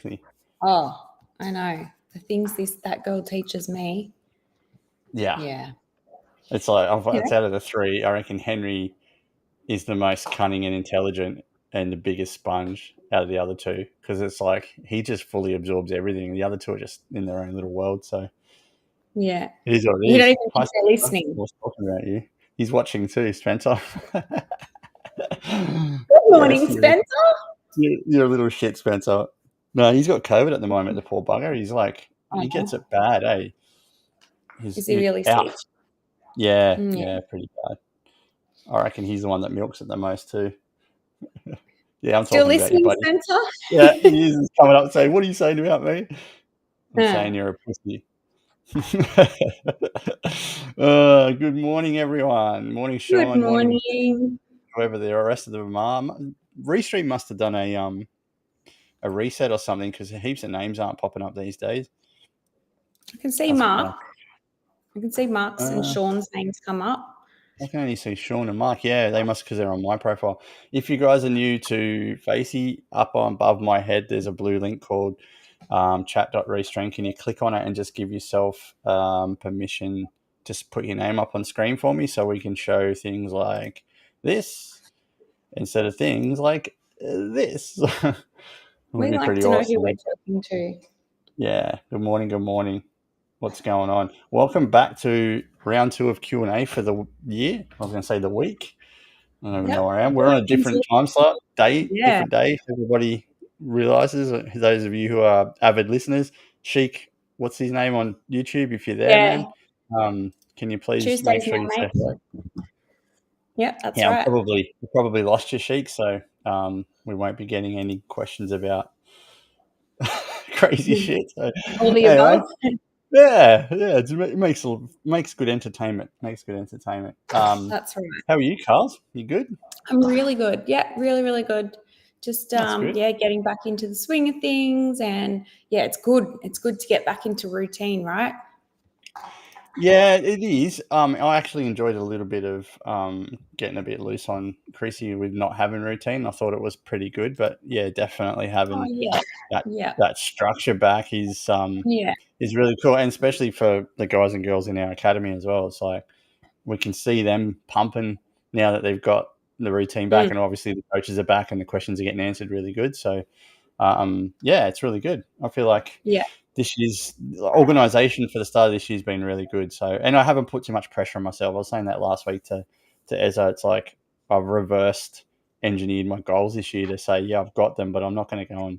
Tiffany. Oh, I know. The things that girl teaches me. Yeah. Yeah. It's like, it's out of the three, I reckon Henry is the most cunning and intelligent and the biggest sponge out of the other two, because it's like he just fully absorbs everything. The other two are just in their own little world. So yeah, it is what it you is. don't even think they're listening. I was talking about you. He's watching too, Spencer. Good morning, Spencer. You're a little shit, Spencer. No, he's got COVID at the moment, the poor bugger. He's like, he gets it bad, eh? Is he really out. sick? Yeah, pretty bad. I reckon he's the one that milks it the most too. Yeah, I'm Still talking about you, listening, buddy. Spencer? Yeah, he is coming up saying, "What are you saying about me?" I'm saying you're a pussy. Good morning, everyone. Morning, Sean. Good morning. Whoever the rest of them are. Restream must have done a reset or something, because heaps of names aren't popping up these days. I can see Mark. I can see Mark's and Sean's names come up. I can only see Sean and Mark. Yeah, they must, because they're on my profile. If you guys are new to Facey, up above my head, there's a blue link called chat.restream. Can you click on it and just give yourself permission? Just put your name up on screen for me so we can show things like this instead of things like this. We like to know who we're talking to. Yeah. Good morning. Good morning. What's going on? Welcome back to round 2 of Q&A for the year. I was going to say the week. I don't even know where I am. We're on a different time slot, different day. Everybody realizes, those of you who are avid listeners, Sheik, what's his name on YouTube? If you're there, man, can you please Tuesdays make sure now, you say hello? Yep, that's right. We probably lost you, Sheik, so we won't be getting any questions about crazy shit. So, anyway. Yeah, it makes good entertainment. That's right. How are you, Carls? You good? I'm really good. Yeah, really, really good. Just getting back into the swing of things, and it's good. It's good to get back into routine, right? Yeah, it is. I actually enjoyed a little bit of getting a bit loose on Chrissy with not having routine. I thought it was pretty good, but yeah, definitely having that structure back is really cool, and especially for the guys and girls in our academy as well. It's like we can see them pumping now that they've got the routine back, and obviously the coaches are back and the questions are getting answered really good. So, it's really good. I feel like this year's organisation for the start of this year has been really good. So, and I haven't put too much pressure on myself. I was saying that last week to Ezra. It's like I've reversed engineered my goals this year to say, yeah, I've got them, but I'm not going to go and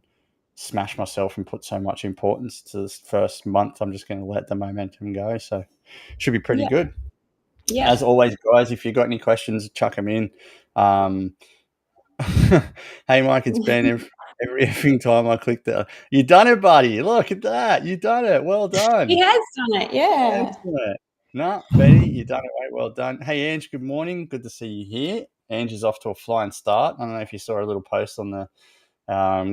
smash myself and put so much importance to this first month. I'm just going to let the momentum go. So, it should be pretty good. Yeah. As always, guys, if you've got any questions, chuck them in. Hey, Mike, it's Ben. Every time I click that, you done it, buddy. Look at that. You done it. Well done. He has done it. Yeah. Excellent. No, Betty, you done it, mate. Well done. Hey, Ange, good morning. Good to see you here. Ange is off to a flying start. I don't know if you saw a little post on the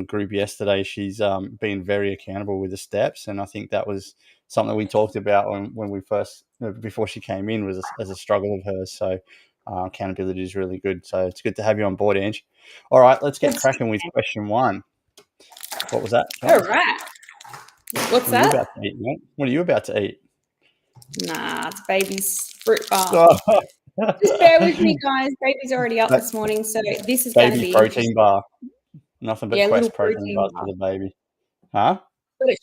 group yesterday. She's been very accountable with the steps, and I think that was something we talked about when we first, before she came in, was as a struggle of hers. So accountability is really good. So it's good to have you on board, Ange. All right, let's get cracking with question 1. What was that? All right. What's that? About to eat, mate? What are you about to eat? Nah, it's baby's fruit bar. Just bear with me, guys. Baby's already up this morning, so this is going to be protein bar. Nothing but Quest protein bars for the baby. Huh? But it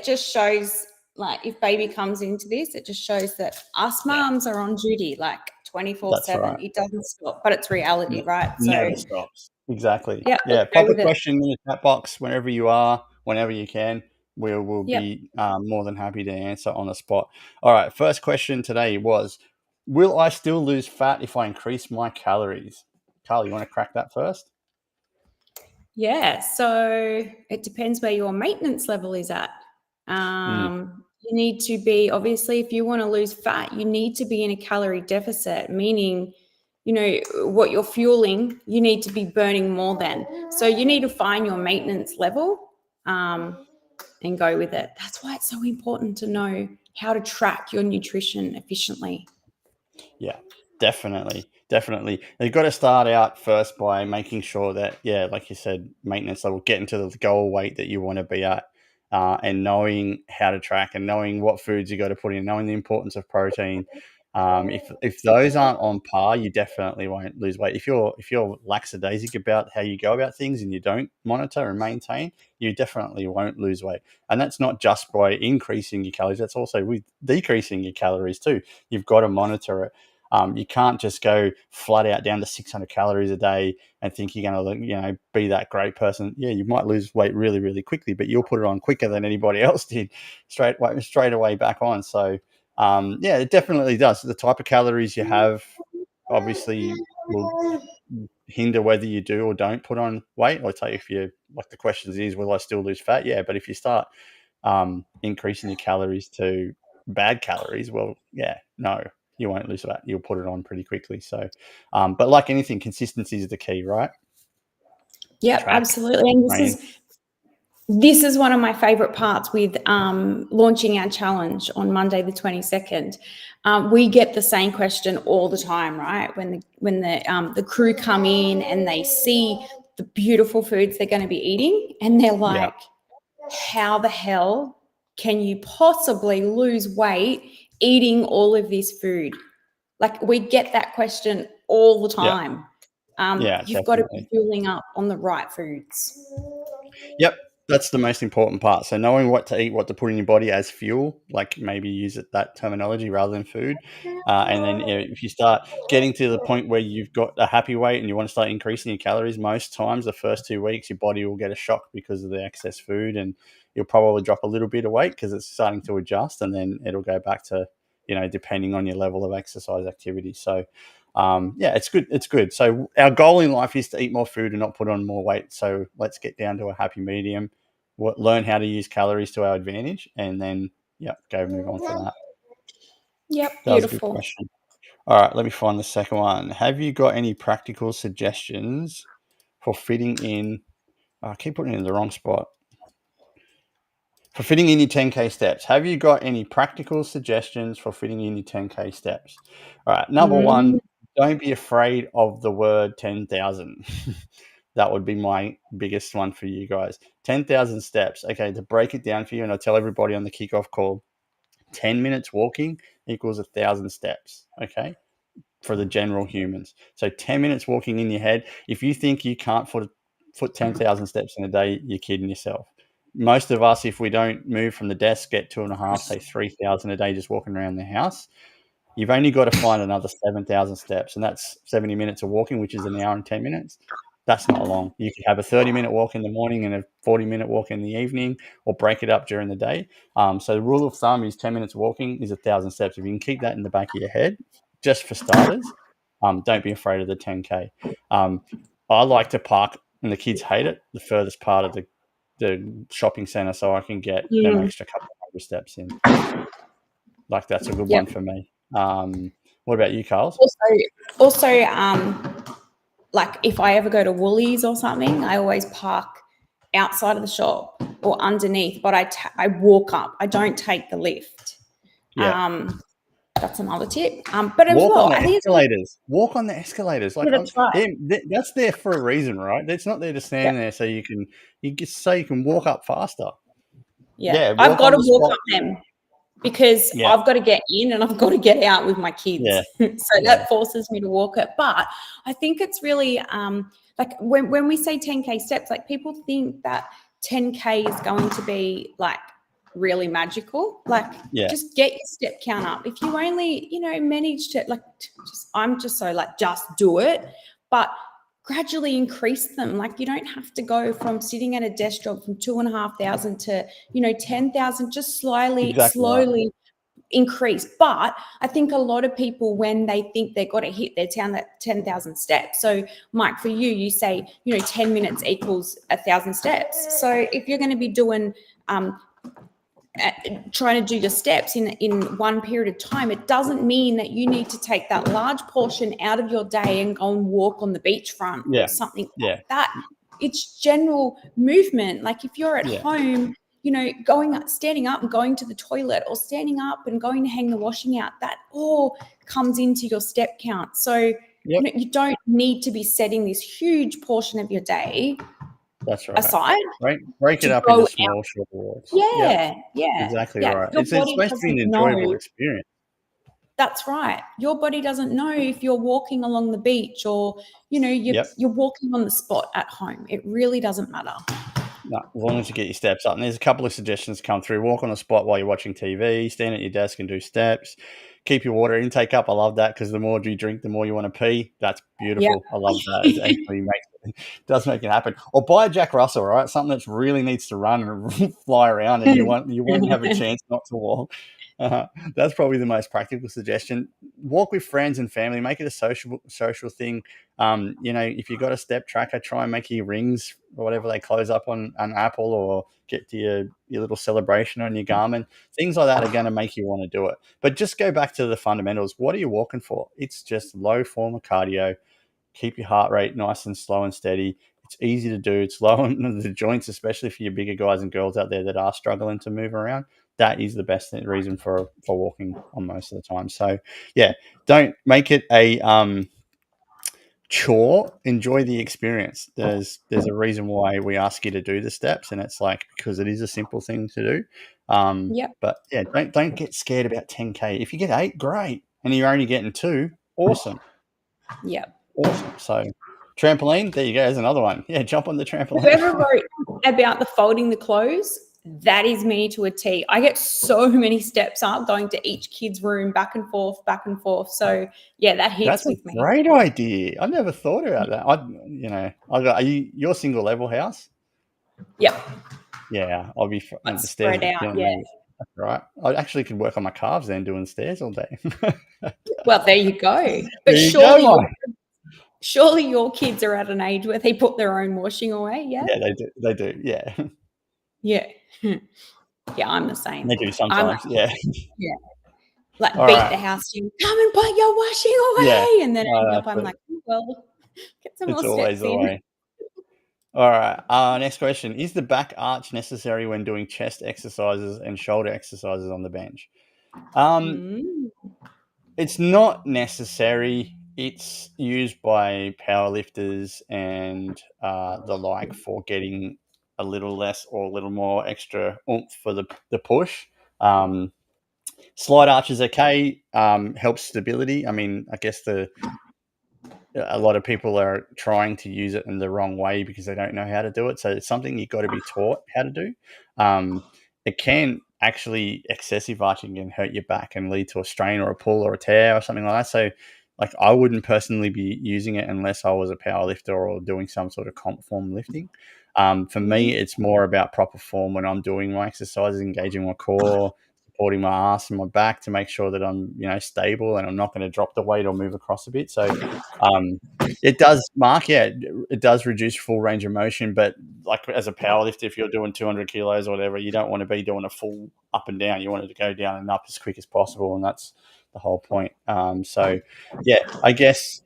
just shows, like, if baby comes into this, it just shows that us mums are on duty, like 24/7. Right. It doesn't stop, but it's reality, right? So never stops. Exactly. Yeah. Pop a question in the chat box whenever you are, whenever you can. We'll be more than happy to answer on the spot. All right. First question today was, will I still lose fat if I increase my calories? Carl, you want to crack that first? Yeah. So it depends where your maintenance level is at. You need to be, obviously, if you want to lose fat, you need to be in a calorie deficit, meaning, what you're fueling, you need to be burning more than. So you need to find your maintenance level and go with it. That's why it's so important to know how to track your nutrition efficiently. Yeah. Definitely. You've got to start out first by making sure that, like you said, maintenance level, getting to the goal weight that you want to be at, and knowing how to track and knowing what foods you got to put in, knowing the importance of protein. If those aren't on par, you definitely won't lose weight. If you're lackadaisic about how you go about things and you don't monitor and maintain, you definitely won't lose weight. And that's not just by increasing your calories; that's also with decreasing your calories too. You've got to monitor it. You can't just go flat out down to 600 calories a day and think you're going to, be that great person. Yeah, you might lose weight really, really quickly, but you'll put it on quicker than anybody else did straight away back on. So, it definitely does. The type of calories you have obviously will hinder whether you do or don't put on weight. I'll tell you, if you, like, the question is, will I still lose fat? Yeah, but if you start increasing your calories to bad calories, well, no, you won't lose fat. You'll put it on pretty quickly. So, but like anything, consistency is the key, right? Yep, absolutely. And this is one of my favorite parts with launching our challenge on Monday the 22nd. We get the same question all the time, right? When the crew come in and they see the beautiful foods they're going to be eating, and they're like, how the hell can you possibly lose weight eating all of this food? Like, we get that question all the time. You've got to be fueling up on the right foods. Yep, that's the most important part. So knowing what to eat, what to put in your body as fuel, like maybe use that terminology rather than food. And then if you start getting to the point where you've got a happy weight and you want to start increasing your calories, most times the first 2 weeks, your body will get a shock because of the excess food, and you'll probably drop a little bit of weight because it's starting to adjust, and then it'll go back to, depending on your level of exercise activity. So, it's good. It's good. So our goal in life is to eat more food and not put on more weight. So let's get down to a happy medium, learn how to use calories to our advantage, and then, move on for that. Yep. That was a good question. All right, let me find the second one. Have you got any practical suggestions for fitting in? I keep putting it in the wrong spot. For fitting in your 10K steps. Have you got any practical suggestions for fitting in your 10K steps? All right, number one, don't be afraid of the word 10,000. That would be my biggest one for you guys. 10,000 steps. Okay, to break it down for you, and I'll tell everybody on the kickoff call, 10 minutes walking equals 1,000 steps, okay, for the general humans. So 10 minutes walking in your head. If you think you can't foot 10,000 steps in a day, you're kidding yourself. Most of us, if we don't move from the desk, get 2.5, say 3,000 a day just walking around the house, you've only got to find another 7,000 steps, and that's 70 minutes of walking, which is an hour and 10 minutes. That's not long. You could have a 30-minute walk in the morning and a 40-minute walk in the evening, or break it up during the day. So the rule of thumb is 10 minutes walking is 1,000 steps. If you can keep that in the back of your head, just for starters, don't be afraid of the 10K. I like to park, and the kids hate it, the furthest part of the shopping center, so I can get an extra couple of hundred steps in. Like, that's a good one for me. What about you, Carl? Also, like, if I ever go to Woolies or something, I always park outside of the shop or underneath, but I walk up. I don't take the lift. That's another tip. But as walk well, on the escalators. Walk on the escalators. Like, that's there for a reason, right? It's not there to stand there so you can walk up faster. Yeah, I've got to walk up them because I've got to get in and I've got to get out with my kids. So that forces me to walk it. But I think it's really like when we say 10K steps, like, people think that 10K is going to be like really magical. Like, just get your step count up. If you only, manage to, like, I'm just so like, just do it, but gradually increase them. Like, you don't have to go from sitting at a desk job from 2,500 to 10,000. Just slowly increase. But I think a lot of people, when they think they've got to hit their 10,000 steps. So Mike, for you say 10 minutes equals 1,000 steps. So if you're going to be doing trying to do your steps in one period of time, it doesn't mean that you need to take that large portion out of your day and go and walk on the beachfront or something like that. It's general movement. Like, if you're at home, standing up and going to the toilet, or standing up and going to hang the washing out, that all comes into your step count. So you don't need to be setting this huge portion of your day aside. Break it up into small, short walks. Yeah. Exactly right. It's supposed to be an enjoyable experience. That's right. Your body doesn't know if you're walking along the beach or, you're walking on the spot at home. It really doesn't matter. No, as long as you get your steps up. And there's a couple of suggestions come through. Walk on the spot while you're watching TV, stand at your desk and do steps. Keep your water intake up. I love that because the more you drink, the more you want to pee. That's beautiful. I love that. It actually does make it happen. Or buy a Jack Russell, right? Something that really needs to run and fly around and you won't have a chance not to walk. That's probably the most practical suggestion. Walk with friends and family. Make it a social thing. If you've got a step tracker, try and make your rings or whatever they close up on an Apple, or get to your little celebration on your Garmin. Things like that are going to make you want to do it. But just go back to the fundamentals. What are you walking for? It's just low form of cardio. Keep your heart rate nice and slow and steady. It's easy to do. It's low on the joints, especially for your bigger guys and girls out there that are struggling to move around. That is the best reason for walking on most of the time. So, don't make it a chore. Enjoy the experience. There's a reason why we ask you to do the steps, and it's because it is a simple thing to do. But don't get scared about 10K. If you get 8, great, and you're only getting 2, awesome. Awesome. So trampoline, there you go. There's another one. Yeah, jump on the trampoline. Whoever wrote about the folding the clothes, that is me to a T. I get so many steps up going to each kid's room, back and forth. So that hits with me. That's a great idea. I never thought about that. Are you your single level house? Yep. Yeah, I'll be on the stairs. Spread out. Yeah. That's right. I actually could work on my calves then, doing stairs all day. Well, there you go. But surely your kids are at an age where they put their own washing away. Yeah. Yeah, they do. Yeah. Yeah. Yeah, I'm the same. They do sometimes. Yeah. Like beat the house to come and put your washing away, and then I'm like, well, get some more steps in. All right. Next question: is the back arch necessary when doing chest exercises and shoulder exercises on the bench? It's not necessary. It's used by powerlifters and the like for getting a little less or a little more extra oomph for the push. Slide arch is okay. Helps stability. I mean, I guess a lot of people are trying to use it in the wrong way because they don't know how to do it. So it's something you've got to be taught how to do. It can actually, excessive arching can hurt your back and lead to a strain or a pull or a tear or something like that. So I wouldn't personally be using it unless I was a power lifter or doing some sort of comp form lifting. For me, it's more about proper form when I'm doing my exercises, engaging my core, supporting my ass and my back to make sure that I'm, stable and I'm not going to drop the weight or move across a bit. So it does, Mark, it does reduce full range of motion. But as a powerlifter, if you're doing 200 kilos or whatever, you don't want to be doing a full up and down. You want it to go down and up as quick as possible. And that's the whole point. I guess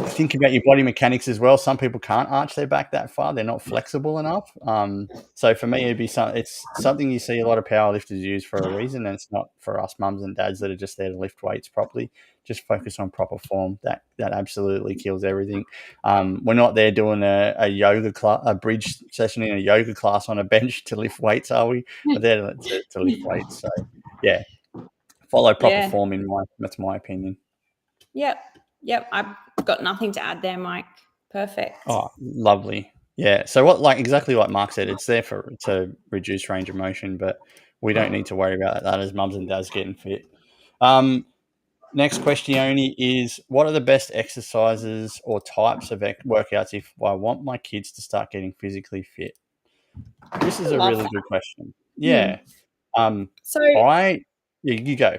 think about your body mechanics as well. Some people can't arch their back that far; they're not flexible enough. So for me, it's something you see a lot of powerlifters use for a reason, and it's not for us mums and dads that are just there to lift weights properly. Just focus on proper form. That absolutely kills everything. We're not there doing a yoga class, a bridge session in a yoga class on a bench to lift weights, are we? We're there to lift weights. So follow proper form. That's my opinion. Yep, I've got nothing to add there, Mike. Perfect. Oh, lovely. Yeah. So exactly like Mark said, it's there to reduce range of motion, but we don't need to worry about that as mums and dads getting fit. Next question is, what are the best exercises or types of workouts if I want my kids to start getting physically fit? This is a really good question. Yeah. You go.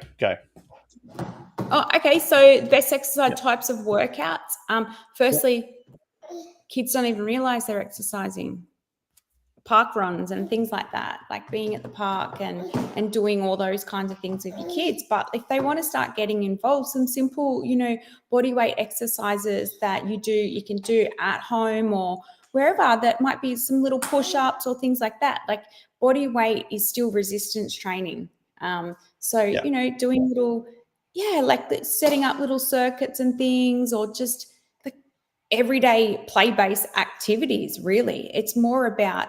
Oh, okay. So best exercise types of workouts. Firstly, kids don't even realize they're exercising. Park runs and things like that, like being at the park and doing all those kinds of things with your kids. But if they want to start getting involved, some simple, body weight exercises that you can do at home or wherever, that might be some little push-ups or things like that. Like body weight is still resistance training. Doing little setting up little circuits and things, or just the everyday play-based activities. Really, it's more about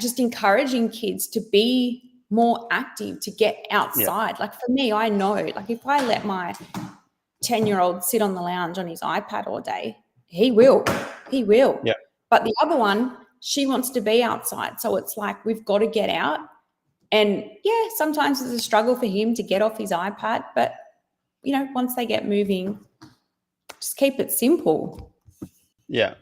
just encouraging kids to be more active, to get outside. Like for me, I know, like if I let my 10-year-old sit on the lounge on his iPad all day, he will. Yeah. But the other one, she wants to be outside. So it's like we've got to get out. And yeah, sometimes it's a struggle for him to get off his iPad, but once they get moving, just keep it simple. Yeah.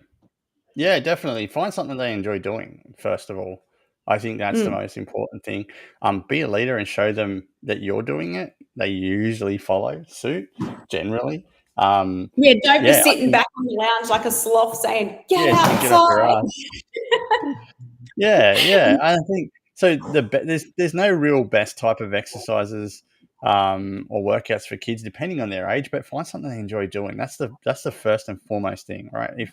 Yeah, definitely. Find something they enjoy doing, first of all. I think that's the most important thing. Be a leader and show them that you're doing it. They usually follow suit, generally. Don't be sitting back on the lounge like a sloth saying, get outside. Get off your ass. Yeah. I think so. There's no real best type of exercises or workouts for kids, depending on their age. But find something they enjoy doing. That's the first and foremost thing, right?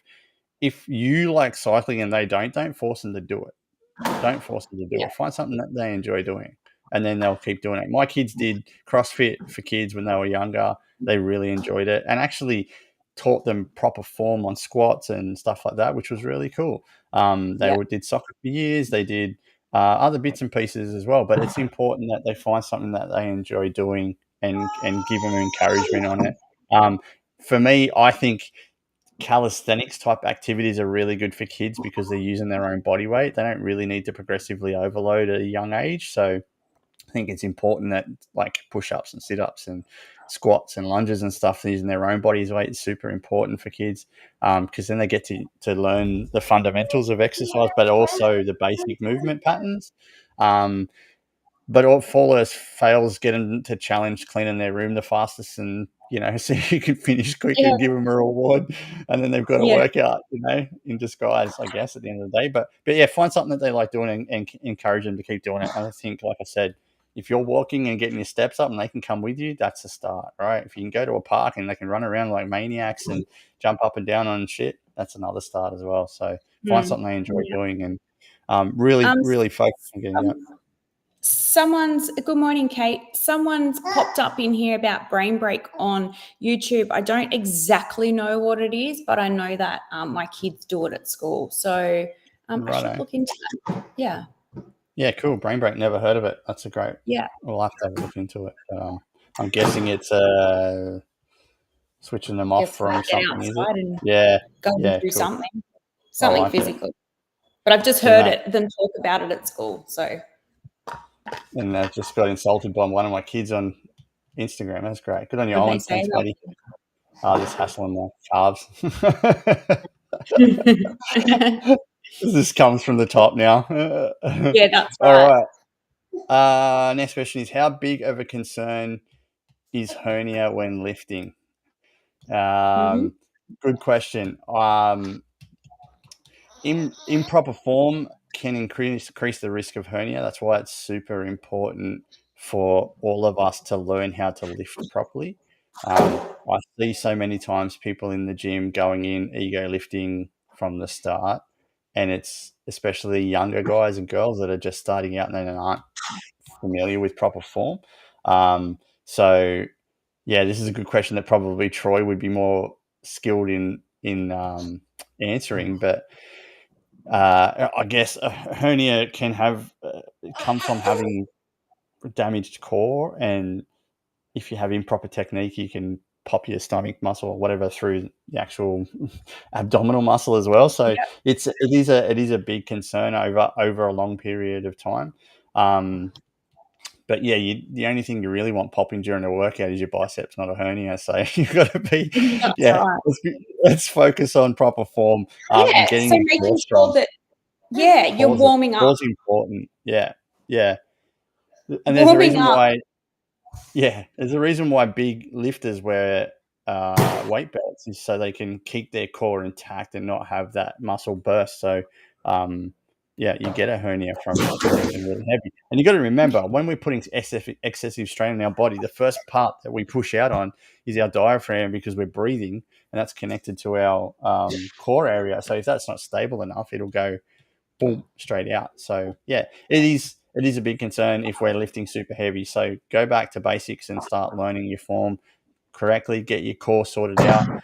If you like cycling and they don't force them to do it. Don't force them to do it. Find something that they enjoy doing, and then they'll keep doing it. My kids did CrossFit for kids when they were younger. They really enjoyed it, and actually taught them proper form on squats and stuff like that, which was really cool. They did soccer for years. They did other bits and pieces as well. But it's important that they find something that they enjoy doing and give them encouragement on it. For me, I think calisthenics type activities are really good for kids because they're using their own body weight. They don't really need to progressively overload at a young age. So I think it's important that like push-ups and sit-ups and squats and lunges and stuff using their own body's weight is super important for kids because then they get to learn the fundamentals of exercise, but also the basic movement patterns. But all Fallers fails get them to challenge cleaning their room the fastest and, see if you can finish quicker and give them a reward. And then they've got to work out, in disguise, I guess, at the end of the day. But yeah, find something that they like doing and encourage them to keep doing it. And I think, like I said, if you're walking and getting your steps up and they can come with you, that's a start, right? If you can go to a park and they can run around like maniacs and jump up and down on shit, that's another start as well. So find something they enjoy doing and really focus on getting out. Good morning, Kate. Someone's popped up in here about Brain Break on YouTube. I don't exactly know what it is, but I know that my kids do it at school. So I should look into that. Yeah. Yeah, cool. Brain Break, never heard of it. That's a great. Yeah. We'll have to have a look into it. But, I'm guessing it's switching them off from something, is it? Go and do something physical. But I've just heard them talk about it at school. So. And I just got insulted by one of my kids on Instagram. That's great. Good on you, Owen. Thanks, buddy. Just hassling my calves. This comes from the top now. Yeah, that's right. All right. Next question is, how big of a concern is hernia when lifting? Good question. Improper form can increase the risk of hernia. That's why it's super important for all of us to learn how to lift properly. I see so many times people in the gym going in ego lifting from the start, and it's especially younger guys and girls that are just starting out and aren't familiar with proper form. So yeah, this is a good question that probably Troy would be more skilled in answering, but I guess a hernia can come from having damaged core, and if you have improper technique, you can pop your stomach muscle or whatever through the actual abdominal muscle as well. So it is a big concern over a long period of time. But yeah, the only thing you really want popping during a workout is your biceps, not a hernia. So you've got to be, let's focus on proper form. And getting so making sure that, you're warming up. Core's important. Yeah. And there's a reason why. Yeah, there's a reason why big lifters wear weight belts is so they can keep their core intact and not have that muscle burst. So, you get a hernia from lifting really heavy. And you got to remember, when we're putting excessive strain on our body, the first part that we push out on is our diaphragm because we're breathing, and that's connected to our core area. So if that's not stable enough, it'll go boom straight out. So yeah, it's it is a big concern if we're lifting super heavy. So go back to basics and start learning your form correctly. Get your core sorted out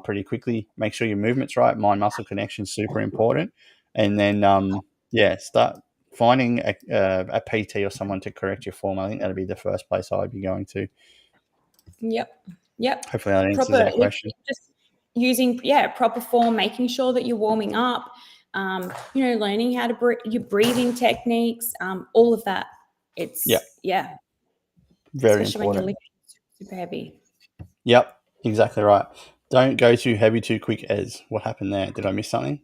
pretty quickly. Make sure your movement's right. Mind muscle connection is super important. And then, start finding a PT or someone to correct your form. I think that'd be the first place I'd be going to. Yep. Hopefully that answers that question. Just using proper form, making sure that you're warming up, learning how to your breathing techniques, all of that. It's very especially important when you're lifting super heavy. Yep, exactly right. Don't go too heavy too quick. What happened there? Did I miss something?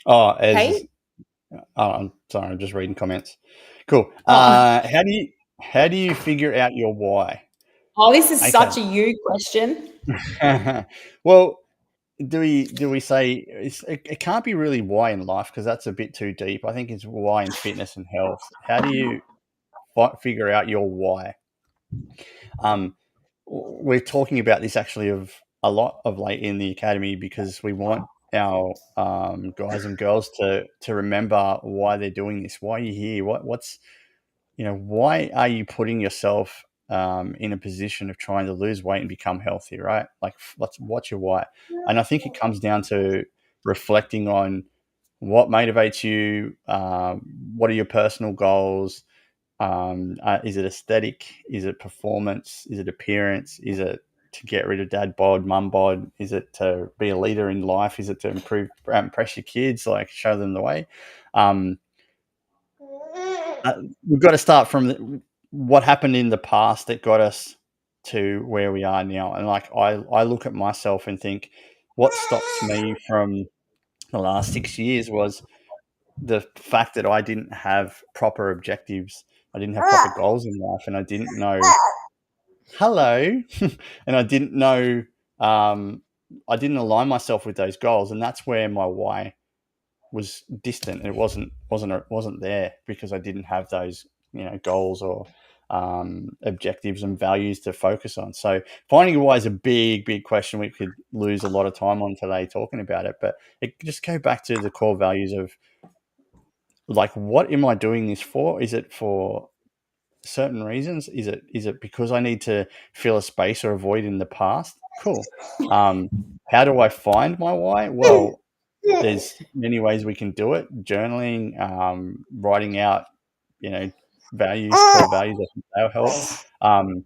Oh, Hey? I'm sorry, I'm just reading comments. Cool. How do you figure out your why? Oh, this is such a you question. Well, do we say it can't be really why in life, because that's a bit too deep. I think it's why in fitness and health. How do you figure out your why? We're talking about this actually of a lot of late in the academy, because we want our guys and girls to remember why they're doing this. Why are you here? What's why are you putting yourself in a position of trying to lose weight and become healthy, right? Like, what's your why? And I think it comes down to reflecting on what motivates you. What are your personal goals? Is it aesthetic? Is it performance? Is it appearance? Is it to get rid of dad bod, mum bod? Is it to be a leader in life? Is it to impress your kids, like show them the way? We've got to start from what happened in the past that got us to where we are now. And like, I look at myself and think, what stopped me from the last 6 years was the fact that I didn't have proper objectives. I didn't have proper goals in life, and I didn't know. Hello, and I didn't know. I didn't align myself with those goals, and that's where my why was distant. It wasn't there, because I didn't have those goals or objectives and values to focus on. So finding a why is a big question. We could lose a lot of time on today talking about it, but it just go back to the core values of, like, what am I doing this for? Is it for certain reasons? Is it because I need to fill a space or a void in the past? Cool. How do I find my why? Well, there's many ways we can do it. Journaling, writing out, values, core values. I think that'll help.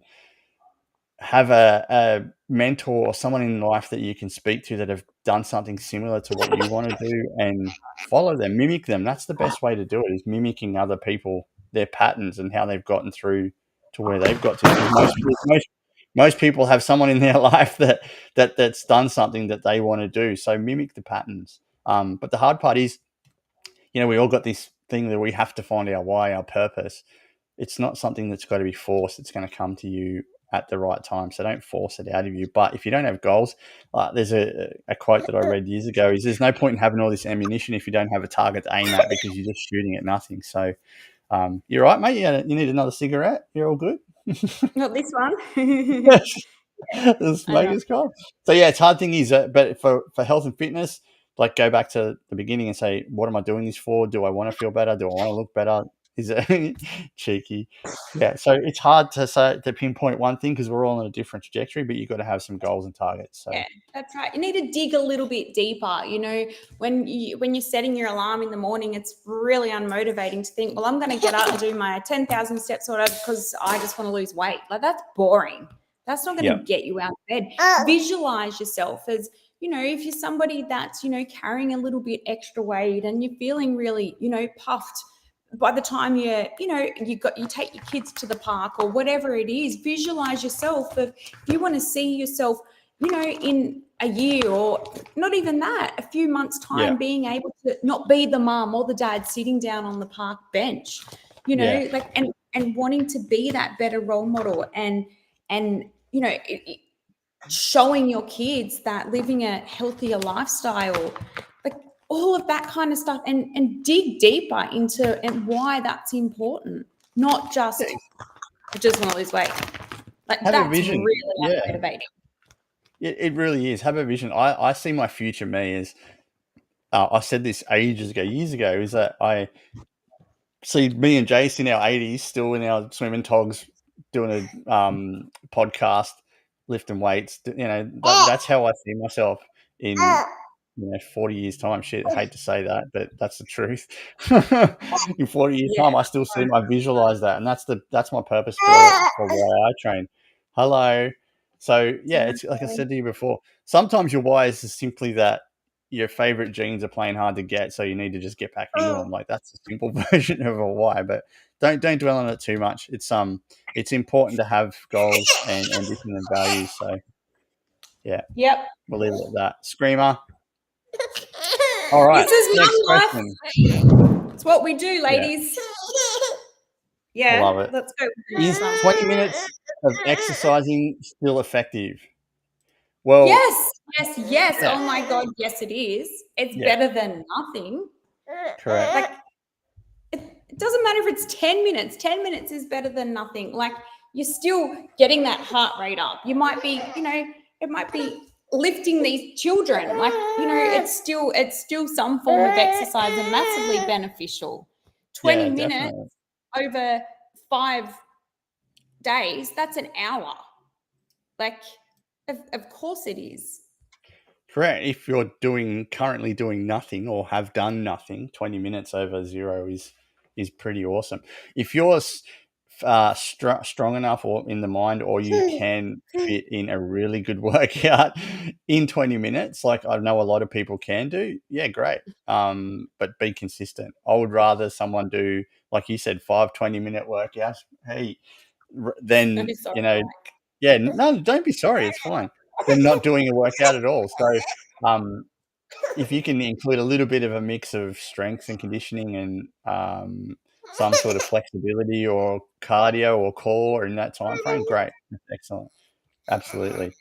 Have a mentor or someone in life that you can speak to that have done something similar to what you want to do, and follow them, mimic them. That's the best way to do it, is mimicking other people, their patterns and how they've gotten through to where they've got to. Because most people have someone in their life that's done something that they want to do. So mimic the patterns. But the hard part is, we all got this thing that we have to find our why, our purpose. It's not something that's got to be forced. It's going to come to you at the right time. So don't force it out of you. But if you don't have goals, there's a quote that I read years ago, is there's no point in having all this ammunition if you don't have a target to aim at, because you're just shooting at nothing. So you're right, mate. You need another cigarette. You're all good. Not this one. The smoker's cough. So yeah, it's hard thing is, but for health and fitness, like, go back to the beginning and say, what am I doing this for? Do I want to feel better? Do I want to look better? Is it cheeky? Yeah. So it's hard to pinpoint one thing, because we're all on a different trajectory, but you've got to have some goals and targets. So. Yeah, that's right. You need to dig a little bit deeper. When you're setting your alarm in the morning, it's really unmotivating to think, well, I'm going to get up and do my 10,000 steps or whatever because I just want to lose weight. Like, that's boring. That's not going to get you out of bed. Visualize yourself as, if you're somebody that's, carrying a little bit extra weight and you're feeling really, puffed. By the time you take your kids to the park or whatever it is, visualize yourself. If you want to see yourself, in a year, or not even that, a few months' time, being able to not be the mum or the dad sitting down on the park bench, and wanting to be that better role model, and showing your kids that living a healthier lifestyle, like all of that kind of stuff, and dig deeper into why that's important, not just I just want to lose weight. Like, have that's a vision. Really motivating. It really is. Have a vision. I see my future me as, I said this years ago, is that see me and Jace in our 80s, still in our swimming togs, doing a podcast, lifting weights. That's how I see myself in 40 years time. Shit, I hate to say that, but that's the truth. In 40 years time, I still I visualize that, and that's my purpose for why I train. Hello. So yeah, it's like I said to you before. Sometimes your why is simply that your favorite genes are playing hard to get, so you need to just get back into them. Like, that's a simple version of a why, but don't dwell on it too much. It's important to have goals and ambition and values. So yeah. Yep. We'll leave it at that. Screamer. All right. This is next question. It's what we do, ladies. Yeah. I love it. Let's go. Is 20 minutes of exercising still effective? Well, yes. Yeah. Oh my God, yes, it is. It's better than nothing. Correct. Like, it doesn't matter if it's 10 minutes. 10 minutes is better than nothing. Like, you're still getting that heart rate up. You might be, it might be lifting these children. Like, it's still some form of exercise and massively beneficial. 20 minutes over 5 days, that's an hour. Like, of course it is. Correct. If you're currently doing nothing or have done nothing, 20 minutes over 0 is pretty awesome. If you're strong enough or in the mind, or you can fit in a really good workout in 20 minutes, like I know a lot of people can do, yeah, great. But be consistent. I would rather someone do, like you said, 5 20-minute workouts. Hey, then, yeah, no, don't be sorry. It's fine. They're not doing a workout at all. So if you can include a little bit of a mix of strength and conditioning and some sort of flexibility or cardio or core in that time frame, great. That's excellent. Absolutely.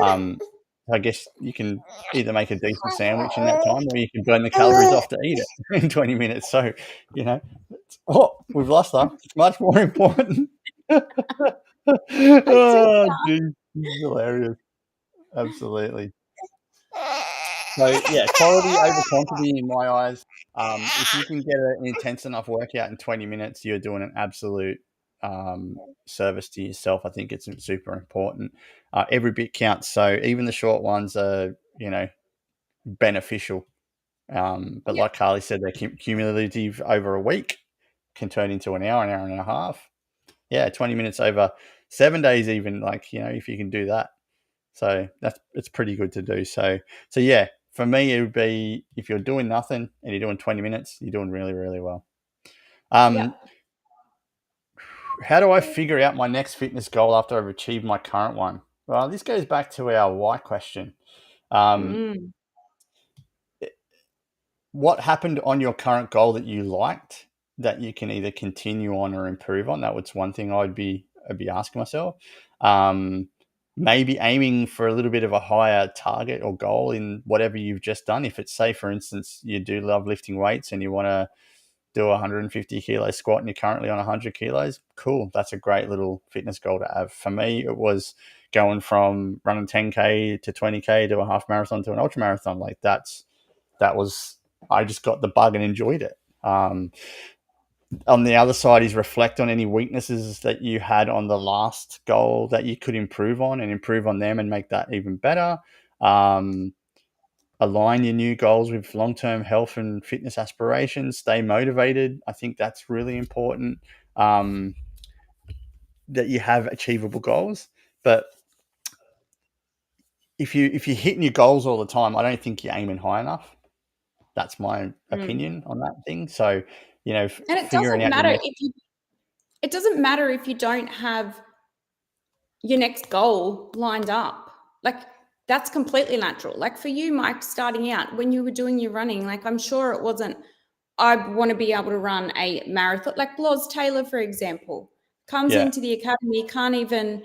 I guess you can either make a decent sandwich in that time, or you can burn the calories off to eat it in 20 minutes. So, we've lost that. It's much more important. Oh, geez, this is hilarious. Absolutely. So yeah, quality over quantity in my eyes. If you can get an intense enough workout in 20 minutes, you're doing an absolute service to yourself. I think it's super important. Every bit counts. So even the short ones are, beneficial. But like Carly said, they're cumulative over a week, can turn into an hour and a half. Yeah, 20 minutes over 7 days, even, if you can do that. So it's pretty good to do. So yeah, for me, it would be, if you're doing nothing and you're doing 20 minutes, you're doing really, really well. How do I figure out my next fitness goal after I've achieved my current one? Well, this goes back to our why question. What happened on your current goal that you liked that you can either continue on or improve on? That was one thing I'd be asking myself. Maybe aiming for a little bit of a higher target or goal in whatever you've just done. If it's, say, for instance, you do love lifting weights and you want to do a 150 kilo squat and you're currently on 100 kilos, cool. That's a great little fitness goal to have. For me, it was going from running 10K to 20K to a half marathon to an ultra marathon. Like, I just got the bug and enjoyed it. On the other side is reflect on any weaknesses that you had on the last goal that you could improve on, and improve on them and make that even better. Align your new goals with long-term health and fitness aspirations. Stay motivated. I think that's really important, that you have achievable goals. But if you're hitting your goals all the time, I don't think you're aiming high enough. That's my opinion on that thing. So, and it doesn't matter it doesn't matter if you don't have your next goal lined up. Like, that's completely natural. Like, for you, Mike, starting out when you were doing your running, like, I'm sure it wasn't, I want to be able to run a marathon. Like Loz Taylor, for example, comes into the academy, can't even,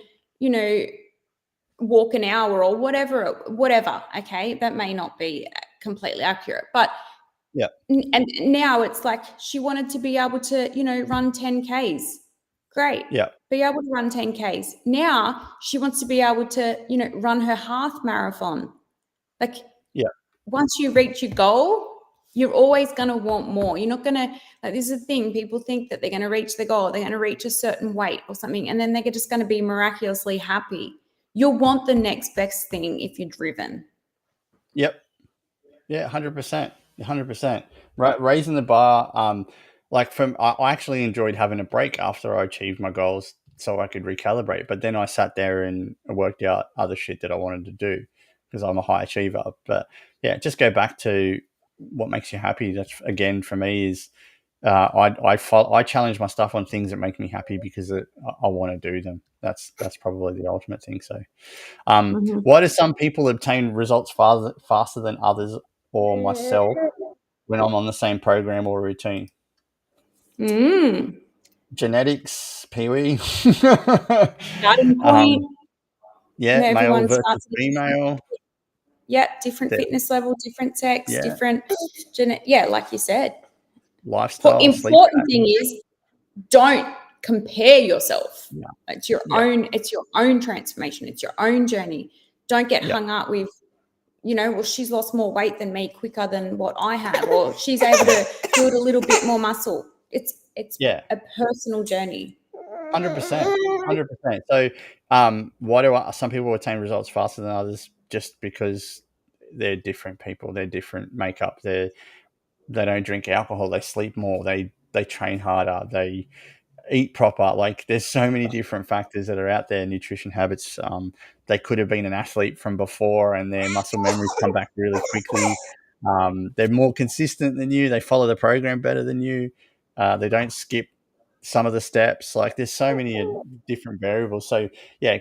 walk an hour or whatever. Okay, that may not be completely accurate, but and now it's like she wanted to be able to, run 10Ks. Great. Yeah. Be able to run 10Ks. Now she wants to be able to, run her half marathon. Like, once you reach your goal, You're always going to want more. You're not going to, like, this is the thing. People think that they're going to reach the goal. They're going to reach a certain weight or something, and then they're just going to be miraculously happy. You'll want the next best thing if you're driven. Yep. Yeah, 100%. 100%. Right, raising the bar. I actually enjoyed having a break after I achieved my goals so I could recalibrate. But then I sat there and worked out other shit that I wanted to do because I'm a high achiever. But yeah, just go back to what makes you happy. That's, again, for me, is I challenge my stuff on things that make me happy because I want to do them. That's probably the ultimate thing. So, why do some people obtain results faster than others or myself when I'm on the same program or routine? Genetics, Pee-wee. Starting point. Yeah, male versus female. Yeah, different fitness level, different sex, different like you said. Lifestyle. Important thing is, don't compare yourself. Yeah. It's your own. It's your own transformation. It's your own journey. Don't get hung up with, well, she's lost more weight than me quicker than what I have, or she's able to build a little bit more muscle. It's a personal journey. 100%. 100%. So, why do some people attain results faster than others? Just because they're different people. They're different makeup. They don't drink alcohol. They sleep more. They train harder. They eat proper. Like, there's so many different factors that are out there. Nutrition habits. They could have been an athlete from before, and their muscle memories come back really quickly. They're more consistent than you. They follow the program better than you. They don't skip some of the steps. Like, there's so many different variables. So yeah,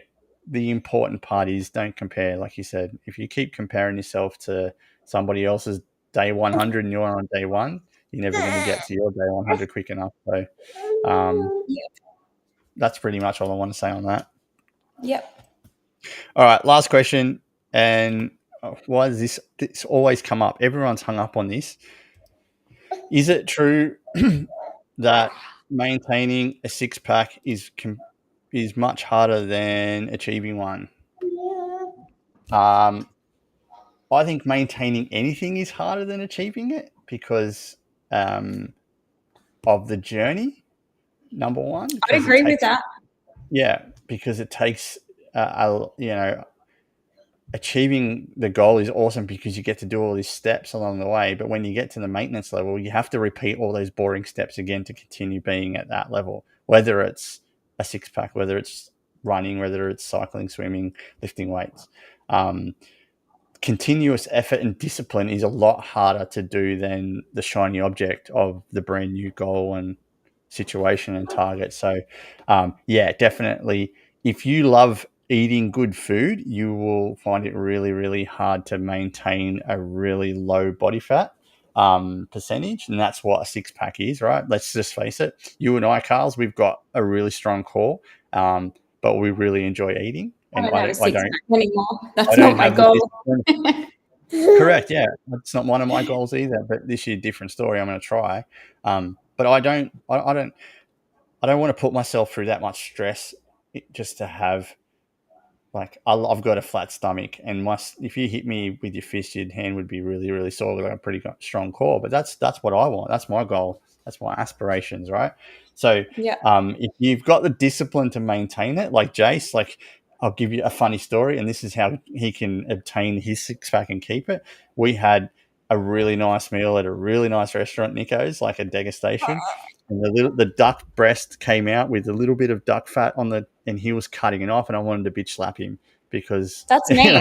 the important part is don't compare. Like you said, if you keep comparing yourself to somebody else's day 100 and you're on day 1, you're never going to get to your day 100 quick enough. So that's pretty much all I want to say on that. Yep. All right, last question. And why does this always come up? Everyone's hung up on this. Is it true that maintaining a six-pack is much harder than achieving one? I think maintaining anything is harder than achieving it because of the journey, number one. I agree with that. Yeah, because it takes, achieving the goal is awesome because you get to do all these steps along the way. But when you get to the maintenance level, you have to repeat all those boring steps again to continue being at that level, whether it's a six-pack, whether it's running, whether it's cycling, swimming, lifting weights. Continuous effort and discipline is a lot harder to do than the shiny object of the brand new goal and situation and target. So, definitely, if you love eating good food, you will find it really, really hard to maintain a really low body fat percentage. And that's what a six-pack is, right? Let's just face it. You and I, Carls, we've got a really strong core, but we really enjoy eating. And I don't anymore. That's not my goal. Correct. Yeah. That's not one of my goals either, but this year, different story. I'm going to try. But I don't want to put myself through that much stress just to have, like, I've got a flat stomach, and if you hit me with your fist, your hand would be really, really sore. We've got a pretty strong core, but that's what I want. That's my goal. That's my aspirations, right? So, if you've got the discipline to maintain it, like Jace, like, I'll give you a funny story, and this is how he can obtain his six-pack and keep it. We had a really nice meal at a really nice restaurant, Nico's, like a degustation, and the duck breast came out with a little bit of duck fat and he was cutting it off, and I wanted to bitch slap him because that's me.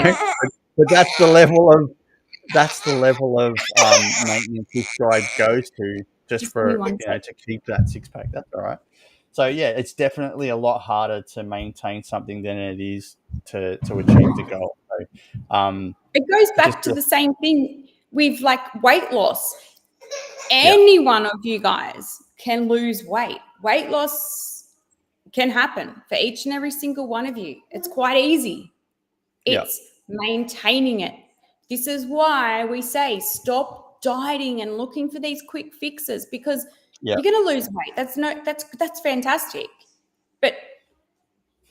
But that's the level of maintenance this guy goes to just for to keep that six-pack. That's all right. So yeah, it's definitely a lot harder to maintain something than it is to achieve the goal. So, it goes back to the same thing with, like, weight loss. Any one of you guys can lose weight. Weight loss can happen for each and every single one of you. It's quite easy. It's maintaining it. This is why we say stop dieting and looking for these quick fixes, because you're going to lose weight. That's fantastic. But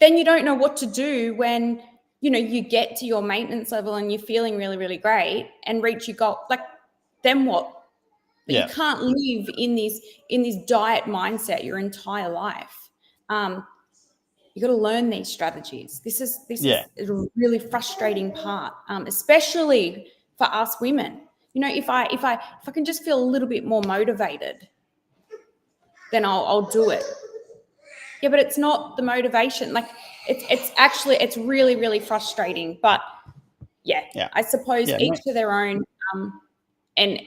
then you don't know what to do when, you get to your maintenance level and you're feeling really, really great and reach your goal. Like, then what? But you can't live in this diet mindset your entire life. You got to learn these strategies. This is a really frustrating part, especially for us women. You know, if I can just feel a little bit more motivated, then I'll do it. Yeah, but it's not the motivation. Like it's really, really frustrating. But I suppose each to their own, and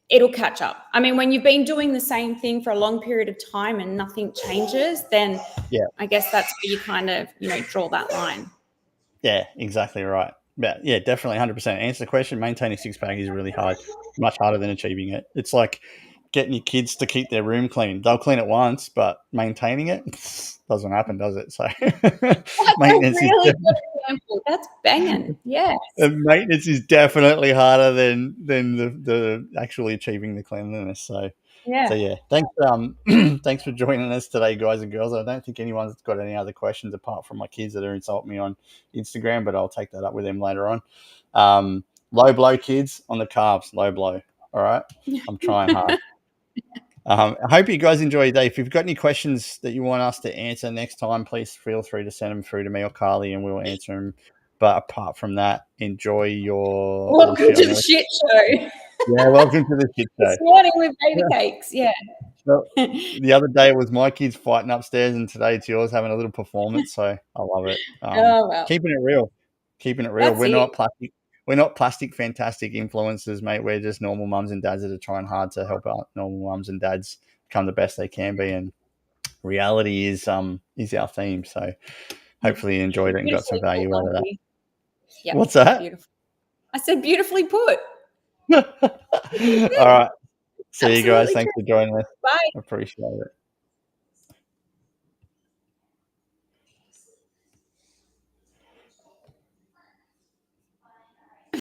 it'll catch up. I mean, when you've been doing the same thing for a long period of time and nothing changes, then I guess that's where you kind of, draw that line. Yeah, exactly right. Yeah, definitely 100%. Answer the question, maintaining six-pack is really hard, much harder than achieving it. It's like getting your kids to keep their room clean. They'll clean it once, but maintaining it doesn't happen, does it? So maintenance is good example. That's banging. Yes. Maintenance is definitely harder than the actually achieving the cleanliness. So yeah. Thanks for joining us today, guys and girls. I don't think anyone's got any other questions apart from my kids that are insulting me on Instagram, but I'll take that up with them later on. Low blow, kids, on the carbs. Low blow. All right. I'm trying hard. I hope you guys enjoy your day. If you've got any questions that you want us to answer next time, please feel free to send them through to me or Carly, and we'll answer them. But apart from that, enjoy your... Welcome to the shit show. Yeah, welcome to the shit show. This morning with baby cakes, Well, the other day it was my kids fighting upstairs, and today it's yours having a little performance, so I love it. Keeping it real. We're not plastic fantastic influencers, mate. We're just normal mums and dads that are trying hard to help out normal mums and dads become the best they can be, and reality is our theme. So hopefully you enjoyed it and got some value out of that. Yep. What's that? Beautiful. I said beautifully put. All right. See you guys. Thanks for joining us. Bye. Appreciate it.